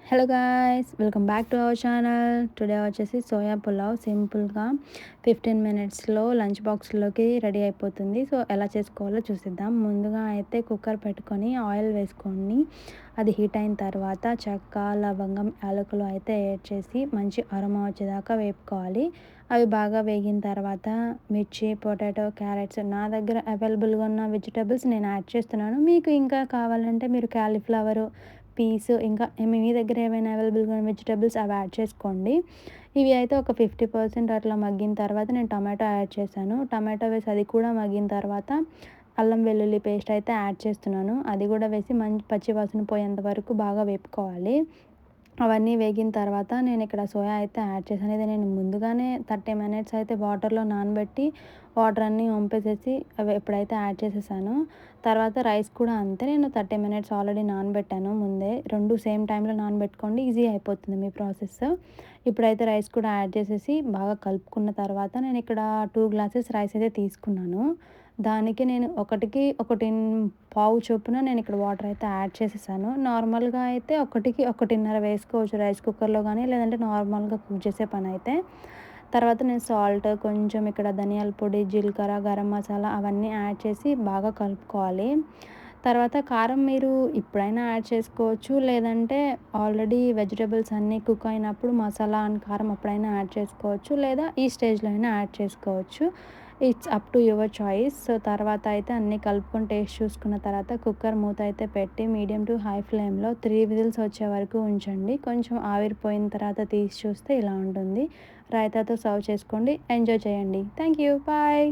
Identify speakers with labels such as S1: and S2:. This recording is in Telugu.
S1: Hello guys, welcome back to our channel. Today వచ్చేసి సోయా పులావ్ సింపుల్గా 15 మినిట్స్లో లంచ్ బాక్స్లోకి రెడీ అయిపోతుంది. సో ఎలా చేసుకోవాలో చూసిద్దాం. ముందుగా అయితే కుక్కర్ పెట్టుకొని ఆయిల్ వేసుకొని అది హీట్ అయిన తర్వాత చెక్క, లవంగం, యాలకులు అయితే యాడ్ చేసి మంచి అరోమా వచ్చేదాకా వేపుకోవాలి. అవి బాగా వేగిన తర్వాత మిర్చి, పొటాటో, క్యారెట్స్ నా దగ్గర అవైలబుల్గా ఉన్న వెజిటేబుల్స్ నేను యాడ్ చేస్తున్నాను. మీకు ఇంకా కావాలంటే మీరు క్యాలీఫ్లవరు, పీస్ ఇంకా మీ దగ్గర ఏవైనా అవైలబుల్గా ఉన్న వెజిటేబుల్స్ అవి యాడ్ చేసుకోండి. ఇవి అయితే ఒక 50% అట్లా మగ్గిన తర్వాత నేను టమాటో యాడ్ చేశాను. టమాటో వేసి అది కూడా మగ్గిన తర్వాత అల్లం వెల్లుల్లి పేస్ట్ అయితే యాడ్ చేస్తున్నాను. అది కూడా వేసి మంచి పచ్చి వాసన పోయేంత వరకు బాగా వేపుకోవాలి. అవన్నీ వేగిన తర్వాత నేను ఇక్కడ సోయా అయితే యాడ్ చేశాను. ఇది నేను ముందుగానే 30 మినిట్స్ అయితే వాటర్లో నానబెట్టి వాటర్ అన్నీ వంపేసేసి అవి ఎప్పుడైతే యాడ్ చేసేసానో తర్వాత రైస్ కూడా అంతే. నేను 30 మినిట్స్ ఆల్రెడీ నానబెట్టాను ముందే. 2 సేమ్ టైంలో నానబెట్టుకోండి, ఈజీ అయిపోతుంది మీ ప్రాసెస్. ఇప్పుడైతే రైస్ కూడా యాడ్ చేసేసి బాగా కలుపుకున్న తర్వాత నేను ఇక్కడ 2 గ్లాసెస్ రైస్ అయితే తీసుకున్నాను. దానికి నేను ఒకటికి ఒకటి పావు చొప్పున నేను ఇక్కడ వాటర్ అయితే యాడ్ చేసేసాను. నార్మల్గా అయితే ఒకటికి ఒకటిన్నర వేసుకోవచ్చు రైస్ కుక్కర్లో కానీ, లేదంటే నార్మల్గా కుక్ చేసే పని అయితే. తర్వాత నేను సాల్ట్, కొంచెం ఇక్కడ ధనియాల పొడి, జీలకర్ర, గరం మసాలా అవన్నీ యాడ్ చేసి బాగా కలుపుకోవాలి. తర్వాత కారం మీరు ఇప్పుడైనా యాడ్ చేసుకోవచ్చు, లేదంటే ఆల్రెడీ వెజిటబుల్స్ అన్నీ కుక్ అయినప్పుడు మసాలా అండ్ కారం అప్పుడైనా యాడ్ చేసుకోవచ్చు, లేదా ఈ స్టేజ్లో అయినా యాడ్ చేసుకోవచ్చు. It's up to your choice. So తర్వాత అయితే అన్నీ కలుపుకొని టేస్ట్ చూసుకున్న తర్వాత కుక్కర్ మూత అయితే పెట్టి మీడియం టు హై ఫ్లేమ్లో 3 విజిల్స్ వచ్చే వరకు ఉంచండి. కొంచెం ఆవిరిపోయిన తర్వాత తీసి చూస్తే ఇలా ఉంటుంది. రైతాతో సర్వ్ చేసుకోండి. ఎంజాయ్ చేయండి. Thank you. బాయ్.